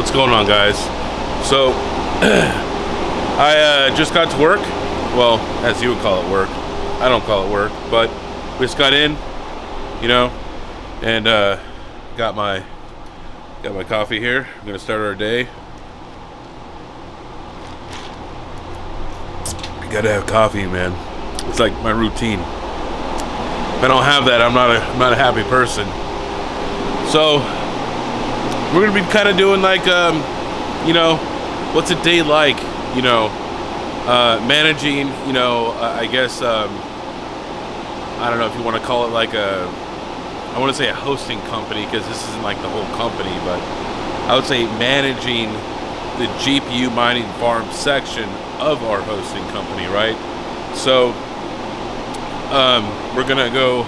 What's going on, guys? So I just got to work. Well, as you would call it, work. I don't call it work, but we just got in, you know, and got my coffee here. I'm gonna start our day. I gotta have coffee, man. It's like my routine. If I don't have that, I'm not a happy person. So we're gonna be kind of doing like, you know, what's a day like? You know, managing. You know, I guess I don't know if you want to call it like I want to say a hosting company, because this isn't like the whole company, but I would say managing the GPU mining farm section of our hosting company, right? So we're gonna go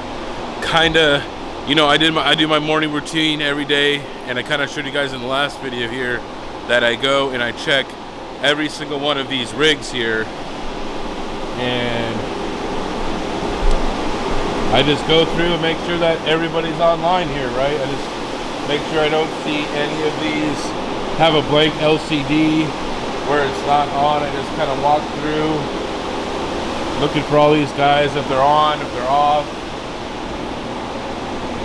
kind of, you know, I do my morning routine every day, and I kind of showed you guys in the last video here that I go and I check every single one of these rigs here, and I just go through and make sure that everybody's online here, right? I just make sure I don't see any of these have a blank LCD where it's not on. I just kind of walk through looking for all these guys, if they're on, if they're off.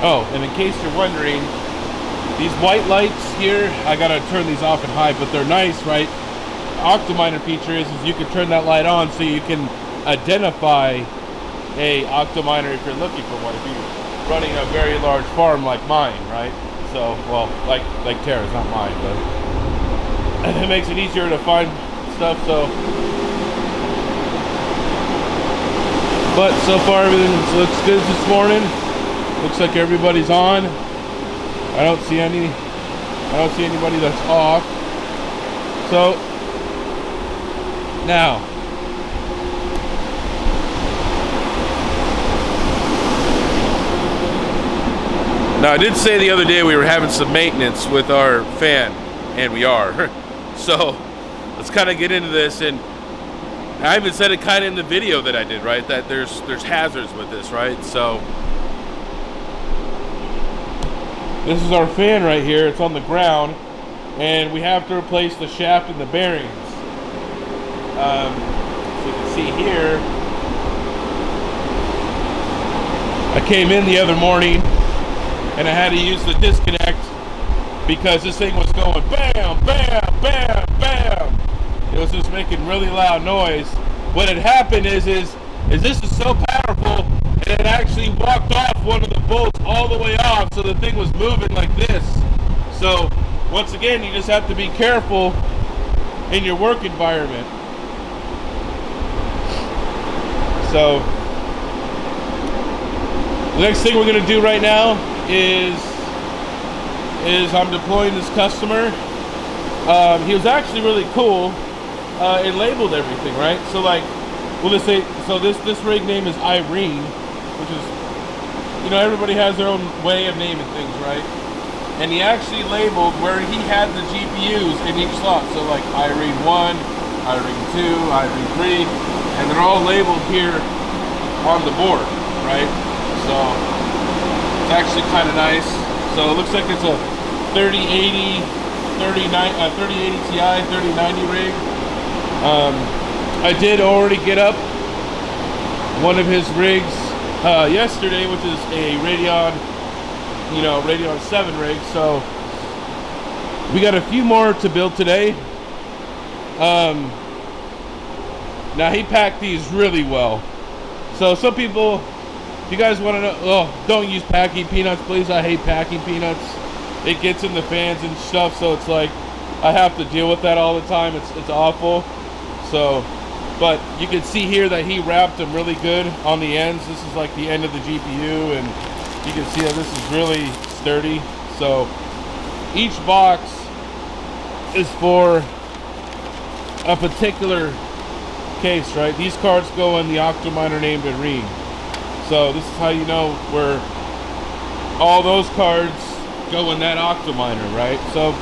Oh, and in case you're wondering, these white lights here, I gotta turn these off and high, but they're nice, right? Octominer feature is you can turn that light on so you can identify a octominer if you're looking for one, if you're running a very large farm like mine, right? So, well, like Tara's, not mine, but it makes it easier to find stuff. So, but so far everything looks good this morning. Looks like everybody's on. I don't see anybody that's off. So now, I did say the other day we were having some maintenance with our fan, and we are. So let's kind of get into this, and I even said it kind of in the video that I did, right? That there's hazards with this, right? So this is our fan right here. It's on the ground, and we have to replace the shaft and the bearings. So you can see here, I came in the other morning and I had to use the disconnect because this thing was going bam, bam, bam, bam. It was just making really loud noise. What had happened is this is so powerful, and it actually walked off one of the bolts all the way off, so the thing was moving like this. So once again, you just have to be careful in your work environment. So the next thing we're going to do right now is I'm deploying this customer. He was actually really cool. It labeled everything, right? So like, we'll just say, so this rig name is Irene, which is, you know, everybody has their own way of naming things, right? And he actually labeled where he had the GPUs in each slot. So like Irene 1, Irene 2, Irene 3, and they're all labeled here on the board, right? So it's actually kind of nice. So it looks like it's a 3080 Ti 3090 rig. I did already get up one of his rigs yesterday, which is a Radeon 7 rig. So we got a few more to build today. Now he packed these really well. So some people, if you guys want to know, oh, don't use packing peanuts, please. I hate packing peanuts. It gets in the fans and stuff, so it's like I have to deal with that all the time. It's awful. So, but you can see here that he wrapped them really good on the ends. This is like the end of the GPU, and you can see that this is really sturdy. So each box is for a particular case, right? These cards go in the octominer named Irene. So this is how you know where all those cards go in that octominer, right? So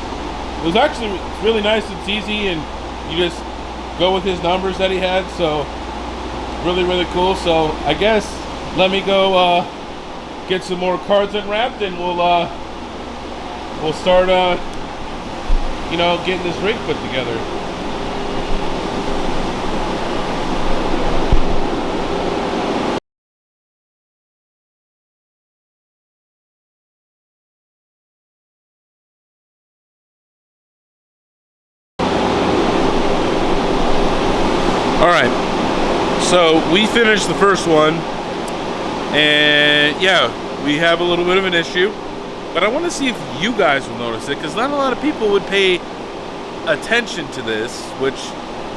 it was actually really nice. It's easy, and you just go with his numbers that he had. So really, really cool. So I guess let me go get some more cards unwrapped, and we'll start you know, getting this rig put together. All right, so we finished the first one, and yeah, we have a little bit of an issue, but I want to see if you guys will notice it, because not a lot of people would pay attention to this, which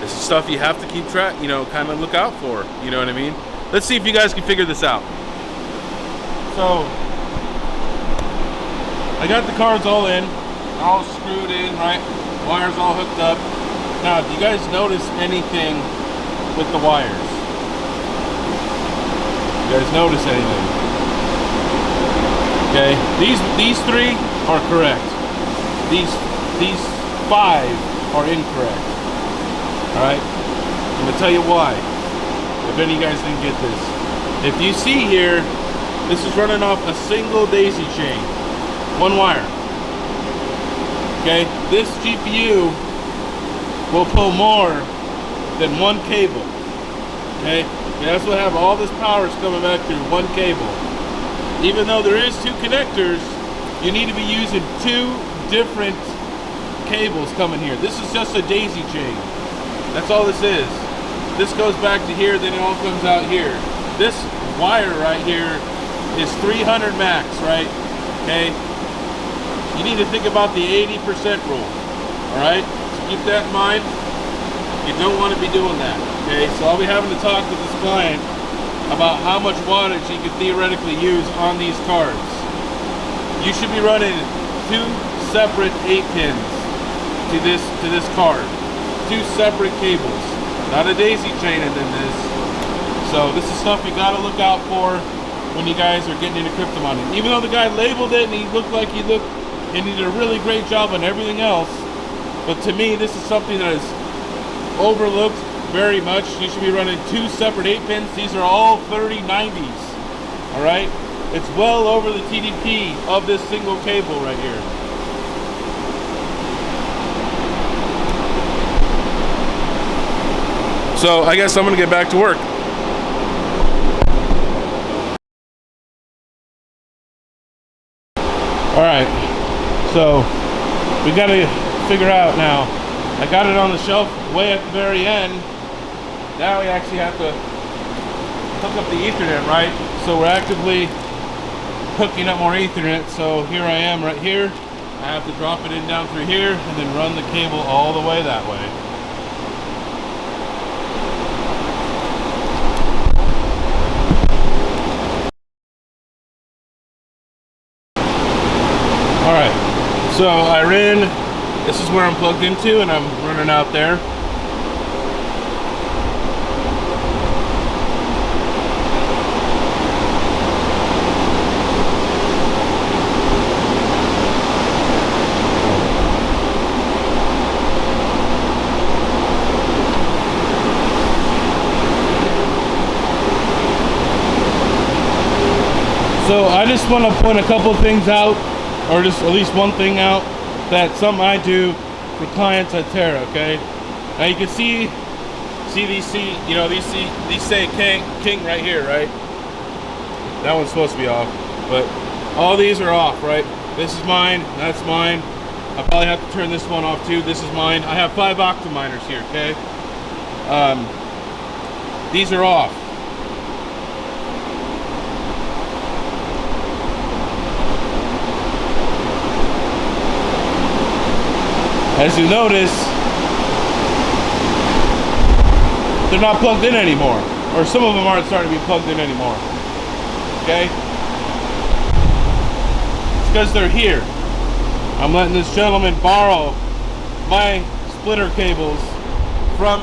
is stuff you have to keep track, you know, kind of look out for, you know what I mean? Let's see if you guys can figure this out. So, I got the cards all in, all screwed in, right? Wires all hooked up. Now, do you guys notice anything with the wires? You guys notice anything? Okay, these three are correct. These 5 are incorrect. All right, I'm gonna tell you why. If any of you guys didn't get this, if you see here, this is running off a single daisy chain, one wire. Okay, this GPU will pull more than one cable. Okay, that's what have all this power is coming back through one cable. Even though there is 2 connectors, you need to be using 2 different cables coming here. This is just a daisy chain. That's all this is. This goes back to here, then it all comes out here. This wire right here is 300 max, right? Okay. You need to think about the 80% rule. All right. So keep that in mind. You don't want to be doing that. Okay. So I'll be having to talk with this client about how much wattage you can theoretically use on these cards. You should be running 2 separate 8-pins to this card. 2 separate cables, not a daisy chain and then this. So this is stuff you gotta look out for when you guys are getting into crypto mining. Even though the guy labeled it and he looked like he did a really great job on everything else, but to me this is something that is overlooked very much. You should be running 2 separate 8-pins. These are all 3090s. All right, it's well over the TDP of this single cable right here. So I guess I'm gonna get back to work. All right, so we gotta figure out now. I got it on the shelf way at the very end. Now we actually have to hook up the Ethernet, right? So we're actively hooking up more Ethernet. So here I am right here. I have to drop it in down through here and then run the cable all the way that way. All right, so I ran, this is where I'm plugged into and I'm running out there. So I just want to point a couple of things out, or just at least one thing out, that's something I do for clients at Terra, okay? Now you can see these say KiiNG right here, right? That one's supposed to be off, but all these are off, right? This is mine, that's mine. I probably have to turn this one off too. This is mine. I have 5 octa miners here, okay? These are off. As you notice, they're not plugged in anymore, or some of them aren't starting to be plugged in anymore. Okay? It's because they're here. I'm letting this gentleman borrow my splitter cables from.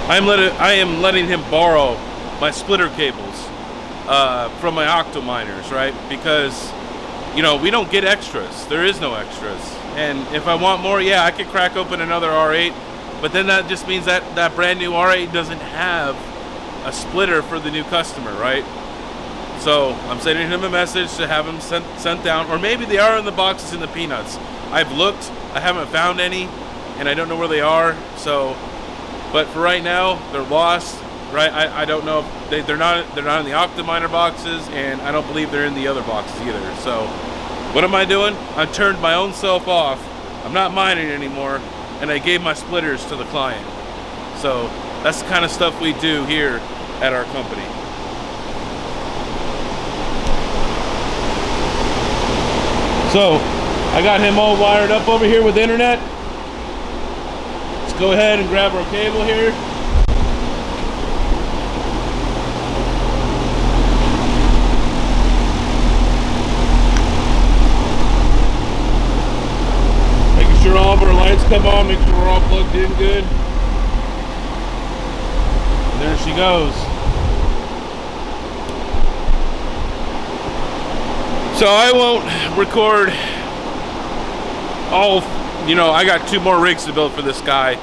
I am letting him borrow my splitter cables from my octa miners, right? Because, you know, we don't get extras. There is no extras. And if I want more, yeah, I could crack open another R8, but then that just means that that brand new R8 doesn't have a splitter for the new customer, right? So I'm sending him a message to have them sent down, or maybe they are in the boxes in the peanuts. I've looked, I haven't found any, and I don't know where they are. So, but for right now, they're lost. Right? I don't know. They're not in the Octominer boxes, and I don't believe they're in the other boxes either. So, what am I doing? I turned my own self off. I'm not mining anymore, and I gave my splitters to the client. So that's the kind of stuff we do here at our company. So I got him all wired up over here with internet. Let's go ahead and grab our cable here. Making sure all of our lights come on, make sure we're all plugged in good. And there she goes. So I won't record all, you know, I got 2 more rigs to build for this guy,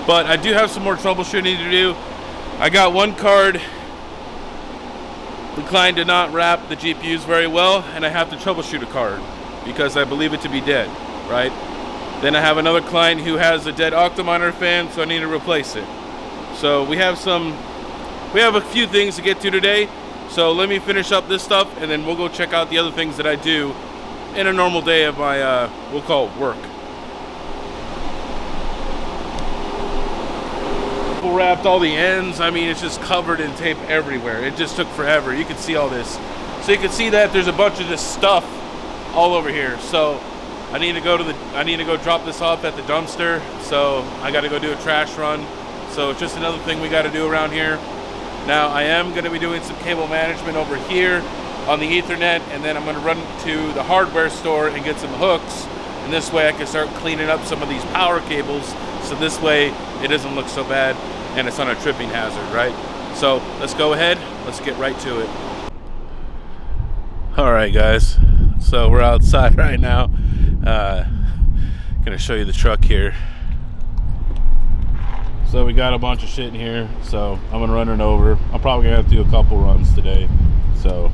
but I do have some more troubleshooting to do. I got one card, the client did not wrap the GPUs very well, and I have to troubleshoot a card because I believe it to be dead, right? Then I have another client who has a dead Octominer fan, so I need to replace it. So we have a few things to get to today. So let me finish up this stuff, and then we'll go check out the other things that I do in a normal day of my, we'll call it work. People wrapped all the ends. I mean, it's just covered in tape everywhere. It just took forever. You can see all this. So you can see that there's a bunch of this stuff all over here. So I need to go drop this off at the dumpster. So I got to go do a trash run. So it's just another thing we got to do around here. Now I am going to be doing some cable management over here on the Ethernet, and then I'm going to run to the hardware store and get some hooks, and this way I can start cleaning up some of these power cables, so this way it doesn't look so bad and it's not a tripping hazard, right? So let's go ahead, let's get right to it. Alright guys, so we're outside right now. Gonna show you the truck here. So we got a bunch of shit in here, so I'm gonna run it over. I'm probably gonna have to do a couple runs today. So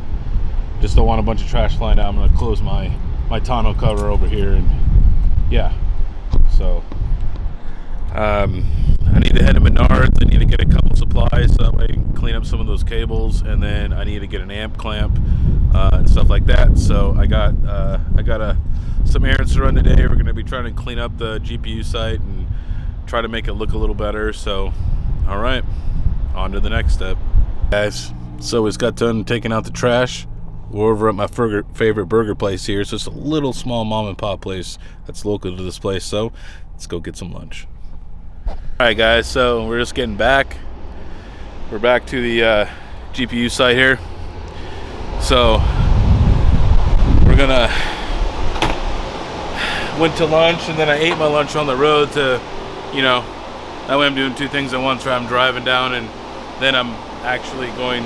just don't want a bunch of trash flying out. I'm gonna close my tonneau cover over here, and yeah. So I need to head to Menards. I need to get a couple supplies so that way I can clean up some of those cables, and then I need to get an amp clamp and stuff like that. So I got some errands to run today. We're gonna be trying to clean up the GPU site and try to make it look a little better. So all right, on to the next step, guys. So we just got done taking out the trash. We're over at my favorite burger place here. It's just a little small mom and pop place that's local to this place, so let's go get some lunch. All right guys, so we're just getting back. We're back to the GPU site here. So we're gonna went to lunch, and then I ate my lunch on the road to, you know, that way I'm doing 2 things at once, where I'm driving down and then I'm actually going,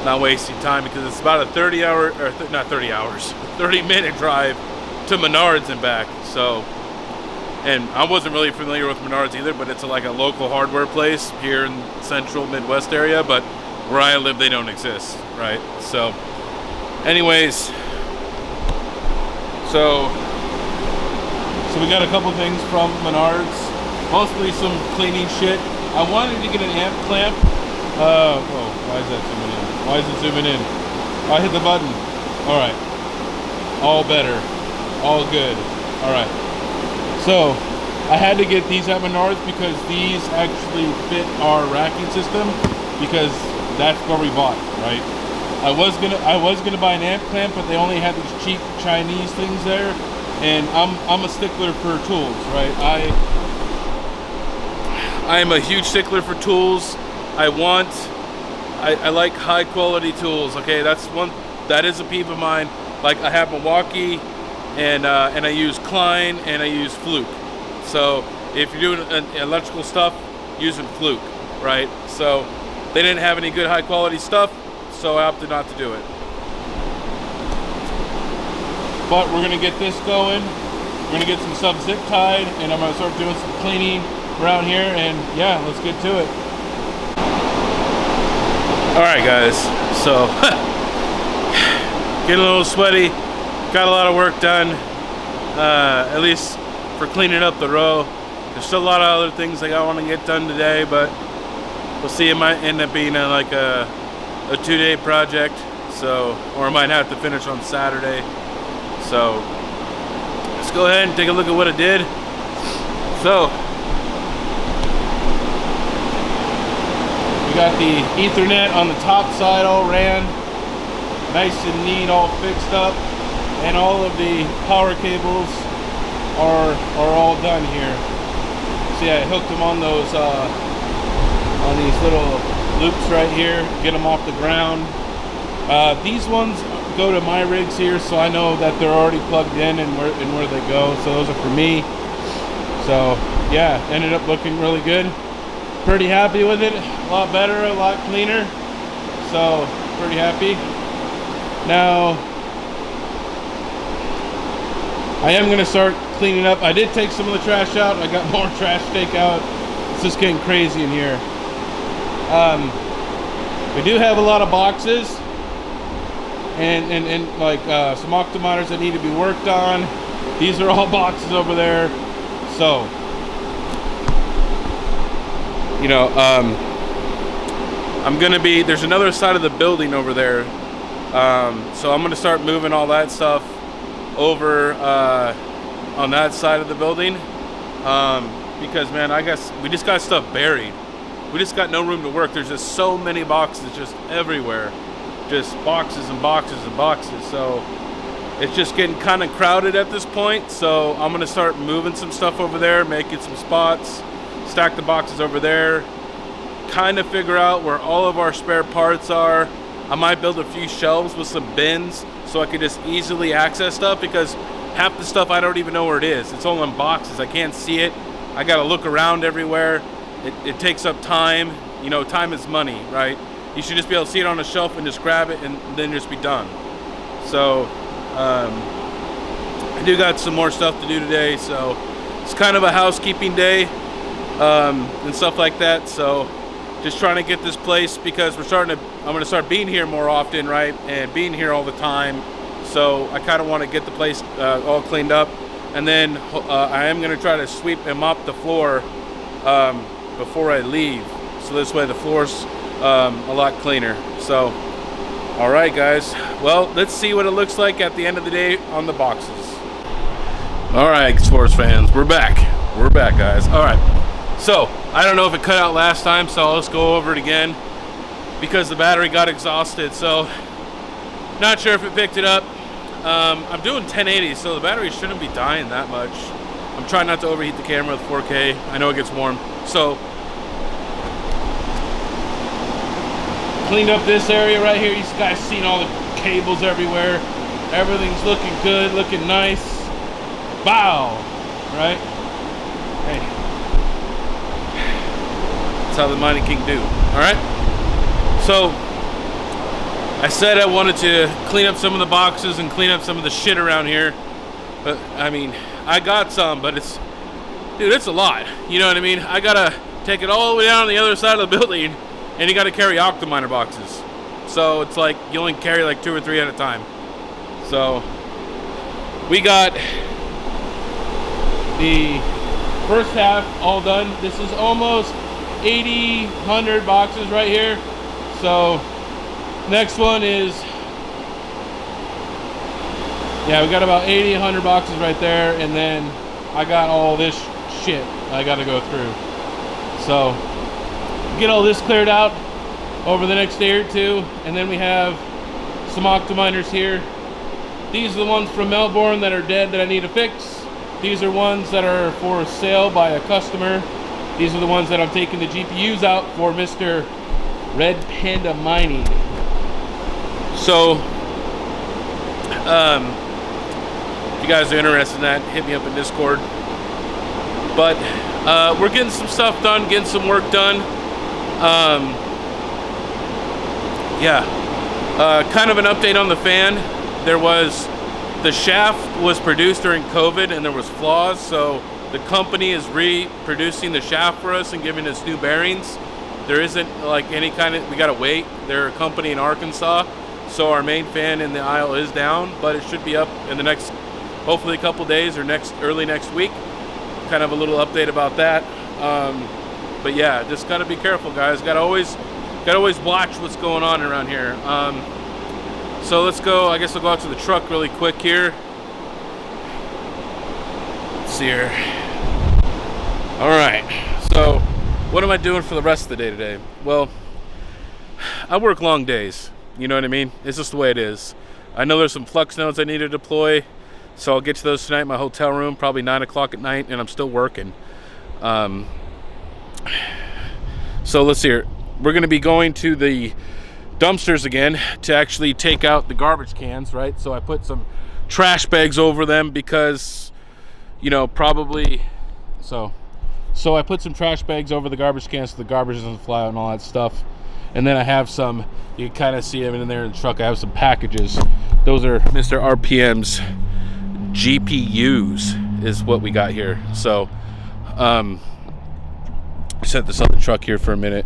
not wasting time, because it's about a 30-minute drive to Menards and back. So, and I wasn't really familiar with Menards either, but it's like a local hardware place here in central Midwest area, but where I live they don't exist, right? So anyways, so we got a couple things from Menards, mostly some cleaning shit. I wanted to get an amp clamp. Oh, why is that zooming in? Why is it zooming in? Oh, I hit the button. All right. All better. All good. All right. So I had to get these at Menards because these actually fit our racking system, because that's where we bought, right? I was gonna buy an amp clamp, but they only had these cheap Chinese things there, and I'm a stickler for tools, right? I am a huge stickler for tools. I like high quality tools. Okay, that is a peeve of mine. Like I have Milwaukee, and I use Klein, and I use Fluke. So if you're doing electrical stuff, using Fluke, right? So they didn't have any good high quality stuff, so I opted not to do it. But we're gonna get this going. We're gonna get some sub zip tied, and I'm gonna start doing some cleaning around here, and yeah, let's get to it. All right guys, so getting a little sweaty. Got a lot of work done, at least for cleaning up the row. There's still a lot of other things I want to get done today, but we'll see. It might end up being like a 2-day project, so, or I might have to finish on Saturday. So let's go ahead and take a look at what it did. So we got the Ethernet on the top side all ran, nice and neat, all fixed up, and all of the power cables are all done here. See, I hooked them on those on these little loops right here, get them off the ground. These ones go to my rigs here, so I know that they're already plugged in and where they go. So those are for me. So yeah, ended up looking really good. Pretty happy with it. A lot better, a lot cleaner. So pretty happy. Now I am gonna start cleaning up. I did take some of the trash out. I got more trash to take out. It's just getting crazy in here. We do have a lot of boxes and like some octominers that need to be worked on. These are all boxes over there. So, you know, I'm gonna be, there's another side of the building over there. So I'm gonna start moving all that stuff over on that side of the building, because man, I guess we just got stuff buried. We just got no room to work. There's just so many boxes just everywhere, just boxes and boxes and boxes. So it's just getting kind of crowded at this point. So I'm gonna start moving some stuff over there, making some spots, stack the boxes over there, kind of figure out where all of our spare parts are. I might build a few shelves with some bins so I could just easily access stuff, because half the stuff I don't even know where it is. It's all in boxes. I can't see it. I gotta look around everywhere. It takes up time. You know, time is money, right? You should just be able to see it on a shelf and just grab it and then just be done. So I do got some more stuff to do today, so it's kind of a housekeeping day and stuff like that. So just trying to get this place, because I'm gonna start being here more often, right? And being here all the time. So I kind of want to get the place all cleaned up, and then I am gonna try to sweep and mop the floor before I leave, so this way the floor's a lot cleaner. So all right guys, well, let's see what it looks like at the end of the day on the boxes. All right, sports fans, we're back guys. All right, so I don't know if it cut out last time, so let's go over it again, because the battery got exhausted. So not sure if it picked it up. I'm doing 1080, so the battery shouldn't be dying that much. I'm trying not to overheat the camera with 4K. I know it gets warm. So cleaned up this area right here. You guys seen all the cables everywhere. Everything's looking good, looking nice. Bow, right? Hey, that's how the Mighty King do. All right. So I said I wanted to clean up some of the boxes and clean up some of the shit around here, but I mean, I got some, but it's a lot. You know what I mean? I gotta take it all the way down on the other side of the building, and you gotta carry octominer boxes. So it's like you only carry like 2 or 3 at a time. So we got the first half all done. This is almost 100 boxes right here. So next one is, yeah, we got about 100 boxes right there, and then I got all this shit I got to go through. So get all this cleared out over the next day or two, and then we have some octominers here. These are the ones from Melbourne that are dead that I need to fix. These are ones that are for sale by a customer. These are the ones that I'm taking the GPUs out for Mr. Red Panda Mining. So if you guys are interested in that, hit me up in Discord. But we're getting some stuff done, getting some work done. Kind of an update on the fan. The shaft was produced during COVID and there was flaws, so the company is reproducing the shaft for us and giving us new bearings. There isn't like any kind of, we gotta wait. They're a company in Arkansas, so our main fan in the aisle is down, but it should be up in the next, hopefully a couple days or early next week. Kind of a little update about that. But yeah, just gotta be careful, guys. Gotta always watch what's going on around here. So let's go. I guess I'll go out to the truck really quick here. Let's see here. All right. So what am I doing for the rest of the day today? Well, I work long days. You know what I mean? It's just the way it is. I know there's some flux nodes I need to deploy, so I'll get to those tonight in my hotel room, probably 9 o'clock at night, and I'm still working. So let's see here. We're going to be going to the dumpsters again to actually take out the garbage cans, right? So I put some trash bags over them because, you know, probably so I put some trash bags over the garbage cans so the garbage doesn't fly out and all that stuff. And then I have some, you can kind of see them in there in the truck. I have some packages. Those are Mr. RPM's GPUs is what we got here. So set this on the truck here for a minute,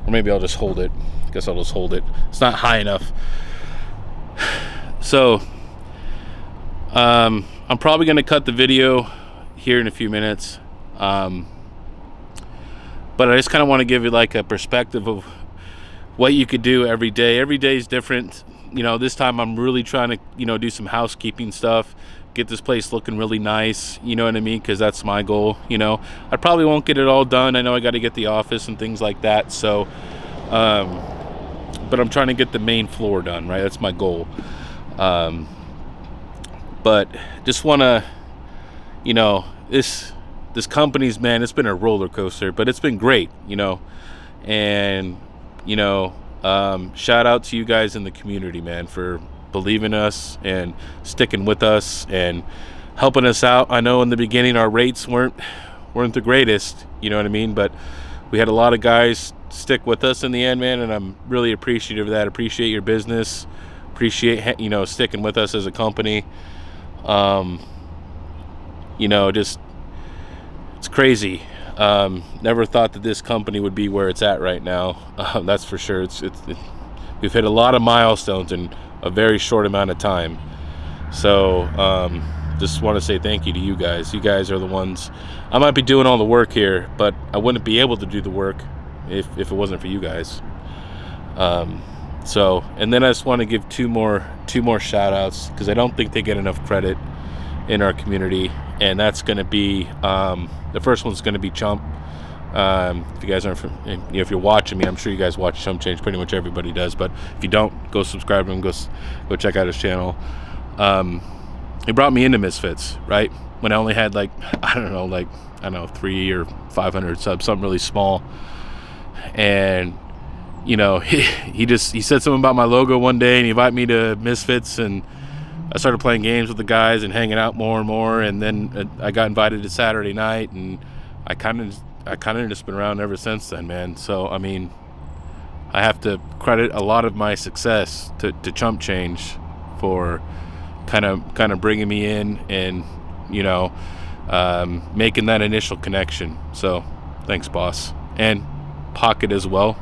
or maybe I'll just hold it. I guess I'll just hold it. It's not high enough. So I'm probably going to cut the video here in a few minutes, but I just kind of want to give you like a perspective of what you could do every day. Every day is different. You know, this time I'm really trying to, you know, do some housekeeping stuff, get this place looking really nice, you know what I mean? Because that's my goal. You know, I probably won't get it all done. I know I got to get the office and things like that. So, but I'm trying to get the main floor done, right? That's my goal. But just want to, you know, this company's, man, it's been a roller coaster, but it's been great, you know. And, you know, shout out to you guys in the community, man, for believing us and sticking with us and helping us out. I know in the beginning our rates weren't the greatest, you know what I mean, but we had a lot of guys stick with us in the end, man, and I'm really appreciative of that. Appreciate your business, appreciate, you know, sticking with us as a company. You know, just, it's crazy. Never thought that this company would be where it's at right now. That's for sure. We've hit a lot of milestones in a very short amount of time. So just want to say thank you to you guys. You guys are the ones. I might be doing all the work here, but I wouldn't be able to do the work if it wasn't for you guys. So, and then I just want to give two more shout outs because I don't think they get enough credit in our community, and that's going to be the first one's going to be Chump. If you guys aren't, if you're watching me, I'm sure you guys watch Chump Change. Pretty much everybody does, but if you don't, go subscribe to him. Go check out his channel. He brought me into Misfits, right? When I only had like, I don't know, 3 or 500 subs, something really small. And you know, he said something about my logo one day and he invited me to Misfits, and I started playing games with the guys and hanging out more and more. And then I got invited to Saturday night, and I kind of just been around ever since then, man. So I mean, I have to credit a lot of my success to Chump Change for kind of bringing me in and, you know, making that initial connection. So thanks, boss. And Pocket as well.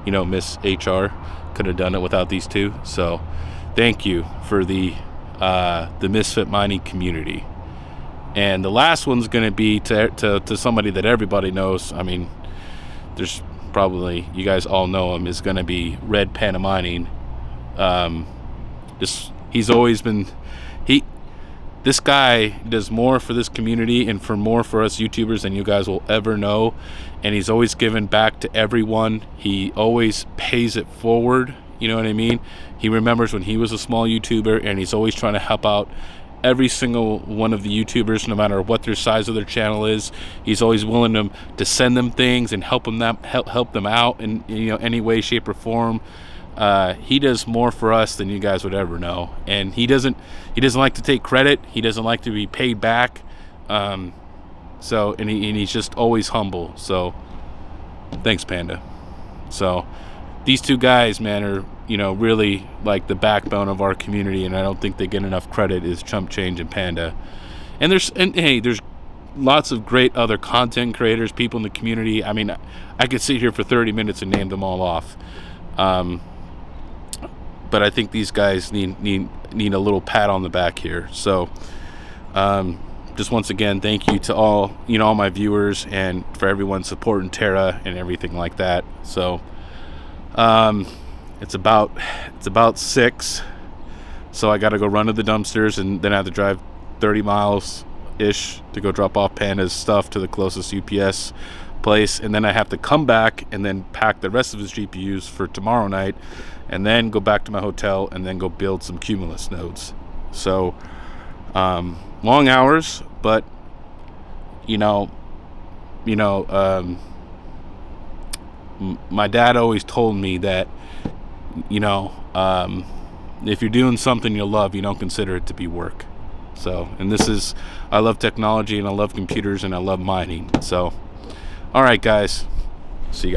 You know, Miss HR could have done it without these two. So thank you for the Misfit mining community. And the last one's going to be to somebody that everybody knows. I mean, there's probably, you guys all know him, is going to be Red Panda Mining. He's always been, this guy does more for this community and more for us YouTubers than you guys will ever know. And he's always given back to everyone. He always pays it forward. You know what I mean? He remembers when he was a small YouTuber, and he's always trying to help out every single one of the YouTubers, no matter what their size of their channel is. He's always willing to send them things and help them out in, you know, any way, shape, or form. He does more for us than you guys would ever know, and he doesn't like to take credit. He doesn't like to be paid back. So he's just always humble. So thanks, Panda. So these two guys, man, are, you know, really like the backbone of our community, and I don't think they get enough credit, is Chump Change and Panda. And there's lots of great other content creators, people in the community. I mean, I could sit here for 30 minutes and name them all off. but I think these guys need a little pat on the back here. So just once again, thank you to all all my viewers and for everyone supporting Terra and everything like that. So it's about 6, so I got to go run to the dumpsters, and then I have to drive 30 miles ish to go drop off Panda's stuff to the closest UPS place, and then I have to come back and then pack the rest of his GPUs for tomorrow night, and then go back to my hotel and then go build some Cumulus nodes. So long hours, but my dad always told me that if you're doing something you love, you don't consider it to be work. So, and I love technology, and I love computers, and I love mining. So all right, guys, see you guys.